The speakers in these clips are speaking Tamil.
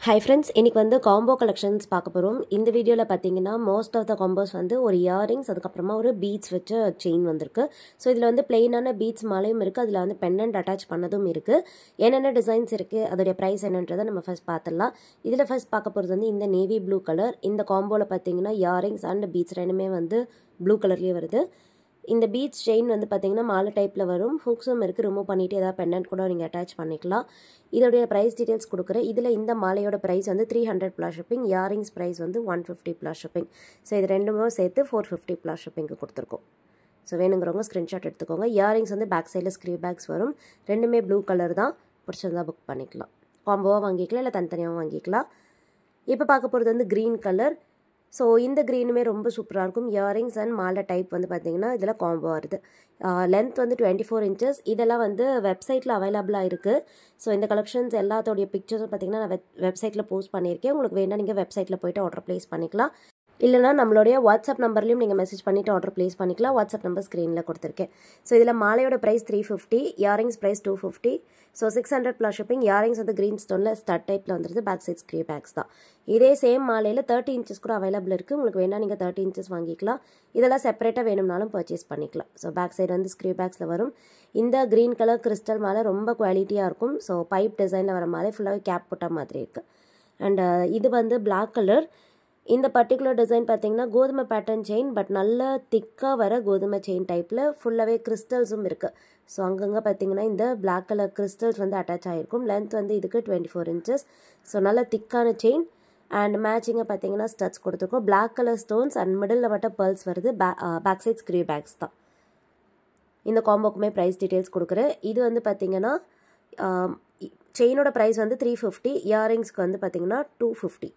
Hi friends, இன்னைக்கு வந்து காம்போ கலெக்ஷன்ஸ் பார்க்க போறோம். இந்த வீடியோல பாத்தீங்கன்னா most of the combos வந்து ஒரு இயரிங்ஸ் அதுக்கு அப்புறமா ஒரு பீட்ஸ் வச்ச செயின் வந்திருக்கு. சோ இதுல வந்து பிளைனான பீட்ஸ் மாலையும் இருக்கு. அதுல வந்து பெண்டன்ட் அட்டாச் பண்ணதும் இருக்கு. என்னென்ன டிசைன்ஸ் இருக்கு, அதோட பிரைஸ் என்னன்றதை நம்ம ஃபர்ஸ்ட் பார்த்தறலாம். இதுல ஃபர்ஸ்ட் பார்க்க போறது வந்து இந்த நேவி ப்ளூ கலர். இந்த காம்போல பாத்தீங்கன்னா இயரிங்ஸ் அண்ட் பீட்ஸ் ரெண்டுமே வந்து ப்ளூ கலர்லயே வருது. இந்த பீட்ஸ் செயின் வந்து பாத்தீங்கன்னா மாலை டைப்ல வரும். ஹூக்ஸும் இருக்கு. ரிமூவ் பண்ணிட்டு ஏதாவது பெண்டன்ட் கூட நீங்க அட்டாச் பண்ணிக்கலாம். இதோட பிரைஸ் டீடைல்ஸ் கொடுக்குறேன். இதுல இந்த மாலையோட பிரைஸ் வந்து 300 பிளஸ் ஷிப்பிங், இயரிங்ஸ் பிரைஸ் வந்து 150 பிளஸ் ஷிப்பிங். ஸோ இது ரெண்டுமே சேர்த்து 450 பிளஸ் ஷிப்பிங்க்கு கொடுத்துருக்கோம். ஸோ வேணுங்கிறவங்க ஸ்க்ரீன்ஷாட் எடுத்துக்கோங்க. இயரிங்ஸ் வந்து பேக் சைடில் ஸ்க்ரீவ் பேக்ஸ் வரும். ரெண்டுமே ப்ளூ கலர் தான். பிடிச்சிருந்தா புக் பண்ணிக்கலாம். காம்போவாக வாங்கிக்கலாம், இல்லை தனித்தனியாகவும் வாங்கிக்கலாம். இப்போ பார்க்க போகிறது வந்து க்ரீன் கலர். ஸோ இந்த க்ரீனுமே ரொம்ப சூப்பராக இருக்கும். இயரிங்ஸ் அண்ட் மாலை டைப் வந்து பார்த்தீங்கன்னா இதில் காம்போ வருது. லென்த் வந்து 24 inches. இதெல்லாம் வந்து வெப்சைட்டில் அவைலபிளாக இருக்குது. ஸோ இந்த கலெக்ஷன்ஸ் எல்லாத்தோடைய பிக்சர்ஸும் பார்த்தீங்கன்னா நான் வெப்சைட்டில் போஸ்ட் பண்ணியிருக்கேன். உங்களுக்கு வேணால் நீங்கள் வெப்சைட்டில் போய்ட்டு ஆர்டர் ப்ளேஸ் பண்ணிக்கலாம். இல்லைனா நம்மளுடைய வாட்ஸ்அப் நம்பர்லையும் நீங்கள் மெசேஜ் பண்ணிவிட்டு ஆர்டர் ப்ளேஸ் பண்ணிக்கலாம். வாட்ஸ்அப் நம்பர் ஸ்க்ரீனில் கொடுத்துருக்கேன். ஸோ இதில் மாலையோட price 350, earrings price 250. So 600 plus shipping. Earrings வந்து க்ரீன் ஸ்டோனில் ஸ்டட் டைப்பில் வந்துருது. பேக் சைட் ஸ்க்ரீ பேக்ஸ் தான். இதே சேம் மாலையில் 30 inches கூட அவைலபிள் இருக்குது. உங்களுக்கு வேணால் நீங்கள் 30 inches வாங்கிக்கலாம். இதெல்லாம் செப்பரேட்டாக வேணும்னாலும் பர்ச்சேஸ் பண்ணிக்கலாம். ஸோ பேக் சைடு வந்து ஸ்க்ரீ பேக்ஸில் வரும். இந்த க்ரீன் கலர் கிறிஸ்டல் மாலை ரொம்ப குவாலிட்டியாக இருக்கும். ஸோ பைப் டிசைனில் வர மாலை ஃபுல்லாகவே கேப் போட்ட மாதிரி இருக்குது. அண்ட் இது வந்து பிளாக் கலர். இந்த பர்டிகுலர் டிசைன் பார்த்தீங்கன்னா கோதுமை பேட்டர்ன் செயின், பட் நல்ல திக்காக வர கோதுமை செயின் டைப்பில் ஃபுல்லாகவே கிறிஸ்டல்ஸும் இருக்குது. ஸோ அங்கங்கே பார்த்தீங்கன்னா இந்த பிளாக் கலர் கிறிஸ்டல்ஸ் வந்து அட்டாச் ஆகிருக்கும். லென்த் வந்து இதுக்கு 24 inches. ஸோ நல்ல திக்கான செயின் அண்ட் மேட்சிங்காக பார்த்தீங்கன்னா ஸ்டட்ஸ் கொடுத்துருக்கோம். Black colour stones and middle மட்டும் பேர்ல்ஸ் வருது. பேக் சைட் ஸ்க்ரீ பேக்ஸ் தான். இந்த காம்போக்குமே ப்ரைஸ் டீட்டெயில்ஸ் கொடுக்குறேன். இது வந்து பார்த்தீங்கன்னா செயினோட ப்ரைஸ் வந்து 350, இயரிங்ஸ்க்கு வந்து பார்த்தீங்கன்னா 250.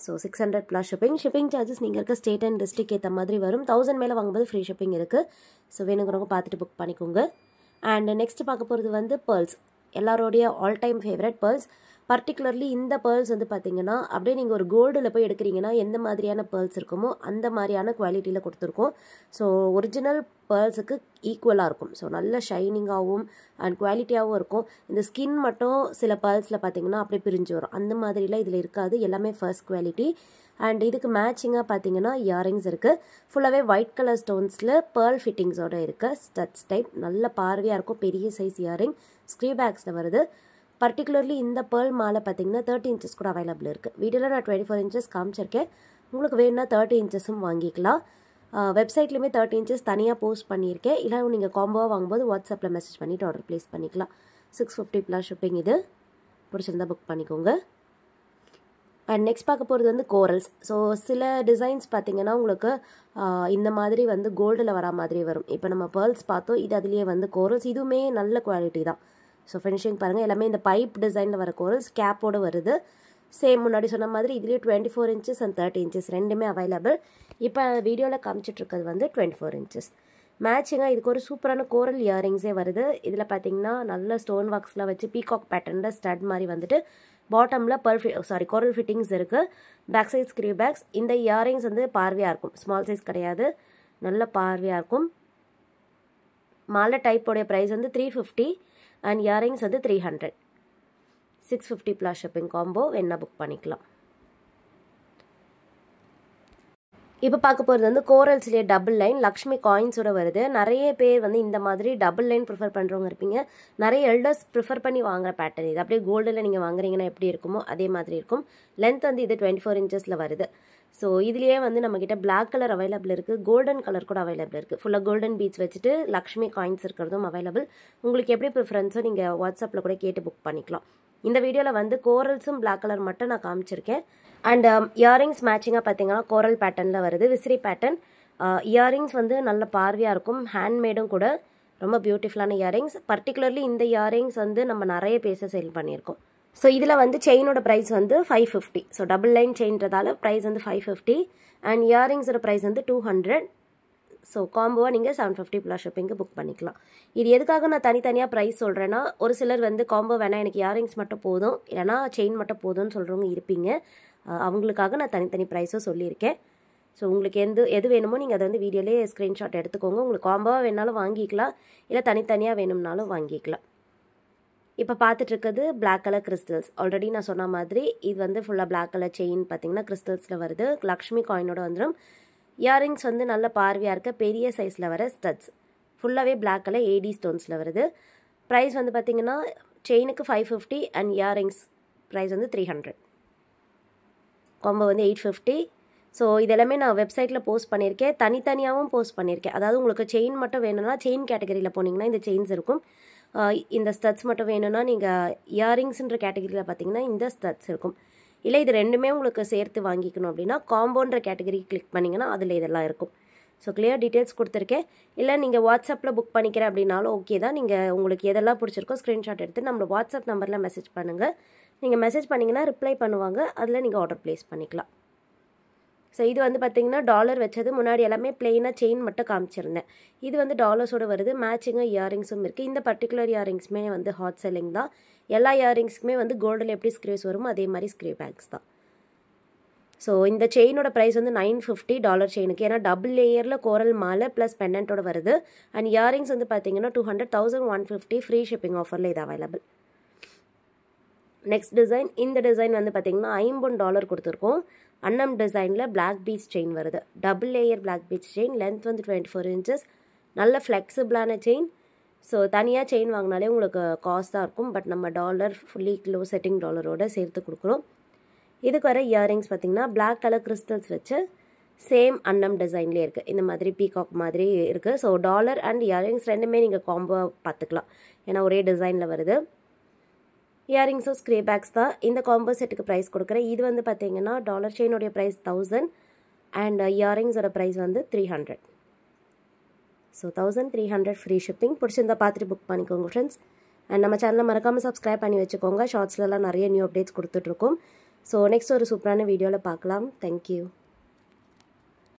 So 600 plus shipping. Shipping charges நீங்கள் இருக்க ஸ்டேட் அண்ட் டிஸ்ட்ரிக் ஏற்ற மாதிரி வரும். 1000 மேலே வாங்கும்போது ஃப்ரீ ஷிப்பிங் இருக்குது. ஸோ வேணுங்கிறவங்க பார்த்துட்டு புக் பண்ணிக்கோங்க. அண்ட் நெக்ஸ்ட் பார்க்க போகிறது வந்து பேர்ல்ஸ். எல்லாரோடைய all time favourite pearls. Particularly இந்த பேர்ல்ஸ் வந்து பார்த்தீங்கன்னா அப்படியே நீங்கள் ஒரு கோல்டில் போய் எடுக்கிறீங்கன்னா எந்த மாதிரியான பேர்ல்ஸ் இருக்குமோ அந்த மாதிரியான குவாலிட்டியில் கொடுத்துருக்கோம். ஸோ ஒரிஜினல் பேர்ல்ஸுக்கு ஈக்குவலாக இருக்கும். ஸோ நல்ல ஷைனிங்காகவும் அண்ட் குவாலிட்டியாகவும் இருக்கும். இந்த ஸ்கின் மட்டும் சில பேர்ல்ஸில் பார்த்தீங்கன்னா அப்படியே பிரிஞ்சு வரும். அந்த மாதிரிலாம் இதில் இருக்காது. எல்லாமே ஃபர்ஸ்ட் குவாலிட்டி. அண்ட் இதுக்கு மேட்சிங்காக பார்த்தீங்கன்னா இயரிங்ஸ் இருக்குது. ஃபுல்லாகவே ஒயிட் கலர் ஸ்டோன்ஸில் பேர்ல் ஃபிட்டிங்ஸோடு இருக்குது. ஸ்டட்ஸ் டைப் நல்ல பார்வையாக இருக்கும். பெரிய சைஸ் இயரிங் ஸ்க்ரீ பேக்ஸில் வருது. பர்டிகுலர்லி இந்த பேர்ல் மாலை பார்த்தீங்கன்னா 30 inches கூட அவைலபிள் இருக்குது. வீடியோவில் நான் 24 inches காமிச்சிருக்கேன். உங்களுக்கு வேணும்னா 30 inchஸும் வாங்கிக்கலாம். வெப்சைட்லேயுமே 30 inches தனியாக போஸ்ட் பண்ணியிருக்கேன். இல்லை நீங்கள் காம்போவாக வாங்கும்போது வாட்ஸ்அப்பில் மெசேஜ் பண்ணிவிட்டு ஆர்டர் ப்ளேஸ் பண்ணிக்கலாம். 650 ப்ளஸ் ஷிப்பிங். இது பிடிச்சிருந்தா புக் பண்ணிக்கோங்க. அண்ட் நெக்ஸ்ட் பார்க்க போகிறது வந்து கோரல்ஸ். ஸோ சில டிசைன்ஸ் பார்த்தீங்கன்னா உங்களுக்கு இந்த மாதிரி வந்து கோல்டில் வரா மாதிரி வரும். இப்போ நம்ம பேர்ல்ஸ் பார்த்தோம். இது அதுலேயே வந்து கோரல்ஸ். இதுவுமே நல்ல குவாலிட்டி தான். ஸோ ஃபினிஷிங் பாருங்கள். எல்லாமே இந்த பைப் டிசைனில் வர கோரல்ஸ் கேப்போடு வருது. சேம் முன்னாடி சொன்ன மாதிரி இதுலேயே 24 inches அண்ட் 30 inches ரெண்டுமே அவைலபிள். இப்போ வீடியோவில் காமிச்சிட்ருக்கிறது வந்து 24 inches. மேட்சிங்காக இதுக்கு ஒரு சூப்பரான கோரல் இயரிங்ஸே வருது. இதில் பார்த்தீங்கன்னா நல்ல ஸ்டோன் ஒர்க்ஸ்லாம் வச்சு பீகாக் பேட்டர்னில் ஸ்டட் மாதிரி வந்துட்டு பாட்டமில் கோரல் ஃபிட்டிங்ஸ் இருக்குது. Back side screw backs. இந்த இயரிங்ஸ் வந்து பார்வையாக இருக்கும். ஸ்மால் சைஸ் கிடையாது. நல்ல பார்வையாக இருக்கும். மாலை டைப்போடைய ப்ரைஸ் வந்து 350 அண்ட் இயரிங்ஸ் வந்து 300. 650 ப்ளஸ் ஷிப்பிங். காம்போ வேணா புக் பண்ணிக்கலாம். இப்போ பார்க்க போகிறது வந்து கோரல்ஸ்லேயே டபுள் லைன் லக்ஷ்மி காயின்ஸோட வருது. நிறைய பேர் வந்து இந்த மாதிரி டபுள் லைன் ப்ரிஃபர் பண்ணுறவங்க இருப்பீங்க. நிறைய எல்டர்ஸ் ப்ரிஃபர் பண்ணி வாங்குற பேட்டர்ன் இது. அப்படியே கோல்டில் நீங்கள் வாங்குறீங்கன்னா எப்படி இருக்குமோ அதே மாதிரி இருக்கும். லென்த் வந்து இது 24 inchஸில் வருது. ஸோ இதுலேயே வந்து நம்மக்கிட்ட பிளாக் கலர் அவைலபிள் இருக்குது. கோல்டன் கலர் கூட அவைலபிள் இருக்குது. ஃபுல்லாக கோல்டன் பீட்ஸ் வச்சுட்டு லக்ஷ்மி காயின்ஸ் இருக்கிறதும் அவைலபிள். உங்களுக்கு எப்படி ப்ரிஃபரன்ஸோ நீங்கள் வாட்ஸ்அப்பில் கூட கேட்டு புக் பண்ணிக்கலாம். இந்த வீடியோவில் வந்து கோரல்ஸும் பிளாக் கலர் மட்டும் நான் காமிச்சிருக்கேன். அண்ட் இயரிங்ஸ் மேட்சிங்காக பார்த்தீங்கன்னா கோரல் பேட்டர்னில் வருது. விசிறி பேட்டர்ன். இயரிங்ஸ் வந்து நல்ல பார்வையாக இருக்கும். ஹேண்ட்மேடும் கூட. ரொம்ப பியூட்டிஃபுல்லான இயரிங்ஸ். பர்டிகுலர்லி இந்த இயரிங்ஸ் வந்து நம்ம நிறைய பேச சேல் பண்ணியிருக்கோம். ஸோ இதில் வந்து செயினோட ப்ரைஸ் வந்து 550. ஸோ டபுள் லைன் செயின்றதால ப்ரைஸ் வந்து 550 அண்ட் இயரிங்ஸோட ப்ரைஸ் வந்து 200. ஸோ காம்போவாக நீங்கள் 750 ப்ளஸ் ஷிப்பிங்க்கு புக் பண்ணிக்கலாம். இது எதுக்காக நான் தனித்தனியாக ப்ரைஸ் சொல்கிறேன்னா, ஒரு சிலர் வந்து காம்போ வேணால் எனக்கு இயரிங்ஸ் மட்டும் போதும் இல்லைனா செயின் மட்டும் போதும்னு சொல்கிறவங்க இருப்பீங்க. அவங்களுக்காக நான் தனித்தனி ப்ரைஸும் சொல்லியிருக்கேன். ஸோ உங்களுக்கு எது வேணுமோ நீங்கள் அதை வந்து வீடியோலேயே ஸ்க்ரீன்ஷாட் எடுத்துக்கோங்க. உங்களுக்கு காம்போவாக வேணாலும் வாங்கிக்கலாம், இல்லை தனித்தனியாக வேணும்னாலும் வாங்கிக்கலாம். இப்போ பார்த்துட்டு இருக்கிறது பிளாக் கலர் கிறிஸ்டல்ஸ். ஆல்ரெடி நான் சொன்ன மாதிரி இது வந்து ஃபுல்லாக பிளாக் கலர் செயின் பார்த்தீங்கன்னா கிறிஸ்டல்ஸில் வருது. லக்ஷ்மி காயினோட வந்துடும். இயரிங்ஸ் வந்து நல்ல பார்வையாக இருக்க பெரிய சைஸில் வர ஸ்டட்ஸ். ஃபுல்லாகவே பிளாக் கலர் ஏடி ஸ்டோன்ஸில் வருது. ப்ரைஸ் வந்து பார்த்தீங்கன்னா செயினுக்கு 550 அண்ட் இயரிங்ஸ் ப்ரைஸ் வந்து 300. காம்போ வந்து 850. ஸோ இதெல்லாமே நான் வெப்சைட்டில் போஸ்ட் பண்ணியிருக்கேன். தனித்தனியாகவும் போஸ்ட் பண்ணியிருக்கேன். அதாவது உங்களுக்கு செயின் மட்டும் வேணும்னா செயின் கேட்டகரியில் போனீங்கன்னா இந்த செயின்ஸ் இருக்கும். இந்த ஸ்டட்ஸ் மட்டும் வேணும்னா நீங்கள் இயரிங்ஸ்ன்ற கேட்டகரியில் பார்த்தீங்கன்னா இந்த ஸ்டட்ஸ் இருக்கும். இல்லை இது ரெண்டுமே உங்களுக்கு சேர்த்து வாங்கிக்கணும் அப்படின்னா காம்போன்ற கேட்டகரி கிளிக் பண்ணிங்கன்னா அதில் இதெல்லாம் இருக்கும். ஸோ கிளியர் டீட்டெயில்ஸ் கொடுத்துருக்கேன். இல்லை நீங்கள் வாட்ஸ்அப்பில் புக் பண்ணிக்கிறேன் அப்படின்னாலும் ஓகே தான். நீங்கள் உங்களுக்கு எதெல்லாம் பிடிச்சிருக்கோ ஸ்க்ரீன்ஷாட் எடுத்து நம்மளோட வாட்ஸ்அப் நம்பரில் மெசேஜ் பண்ணுங்கள். நீங்கள் மெசேஜ் பண்ணிங்கன்னா ரிப்ளை பண்ணுவாங்க. அதில் நீங்கள் ஆர்டர் ப்ளேஸ் பண்ணிக்கலாம். ஸோ இது வந்து பார்த்தீங்கன்னா டாலர் வச்சது. முன்னாடி எல்லாமே பிளெயினாக செயின் மட்டும் காமிச்சிருந்தேன். இது வந்து டாலர்ஸோடு வருது. மேட்சிங்காக இயரிங்ஸும் இருக்குது. இந்த பர்டிகுலர் இயரிங்ஸுமே வந்து ஹாட் செல்லிங் தான். எல்லா இயரிங்ஸுக்குமே வந்து கோல்டில் எப்படி ஸ்க்ரீவ்ஸ் வருமோ அதே மாதிரி ஸ்க்ரீவ் பேக்ஸ் தான். ஸோ இந்த செயினோட ப்ரைஸ் வந்து $950 டாலர் செயினுக்கு. ஏன்னா டபுள் லேயரில் கோரல் மாலை ப்ளஸ் பெண்டன்ட்டோட வருது. அண்ட் இயரிங்ஸ் வந்து பார்த்தீங்கன்னா 200, 1150 ஃப்ரீ ஷிப்பிங் ஆஃபரில் இது அவைலபிள். Next design. இந்த டிசைன் வந்து பார்த்தீங்கன்னா $51 கொடுத்துருக்கோம். அன்னம் டிசைனில் பிளாக் பீச் செயின் வருது. Double layer black beads chain. Length வந்து 24 inches. நல்ல ஃப்ளெக்சிபிளான செயின். ஸோ தனியாக செயின் வாங்கினாலே உங்களுக்கு காஸ்ட்டாக இருக்கும். பட் நம்ம டாலர் ஃபுல்லி கிலோ செட்டிங் டாலரோடு சேர்த்து கொடுக்குறோம். இதுக்கு வர இயரிங்ஸ் பார்த்தீங்கன்னா பிளாக் கலர் கிறிஸ்டல்ஸ் வச்சு சேம் அன்னம் டிசைன்லேயே இருக்குது. இந்த மாதிரி பீகாக் மாதிரி இருக்குது. ஸோ டாலர் அண்ட் இயரிங்ஸ் ரெண்டுமே நீங்கள் காம்போ பார்த்துக்கலாம். ஏன்னா ஒரே டிசைனில் வருது. இயரிங்ஸும் ஸ்க்ரே பேக்ஸ் தான். இந்த காம்போ செட்டுக்கு ப்ரைஸ் கொடுக்குறேன். இது வந்து பார்த்தீங்கன்னா டாலர் செயினுடைய ப்ரைஸ் 1000 அண்ட் இயரிங்ஸோட ப்ரைஸ் வந்து 300. So 1300 free shipping. பிடிச்சிருந்தா பார்த்துட்டு புக் பண்ணிக்கோங்க ஃப்ரெண்ட்ஸ். அண்ட் நம்ம சேனலை மறக்காமல் சப்ஸ்கிரைப் பண்ணி வச்சுக்கோங்க. ஷார்ட்ஸ்லலாம் நிறைய நியூ அப்டேட்ஸ் கொடுத்துட்ருக்கோம். ஸோ நெக்ஸ்ட் ஒரு சூப்பரான வீடியோவில் பார்க்கலாம். தேங்க்யூ.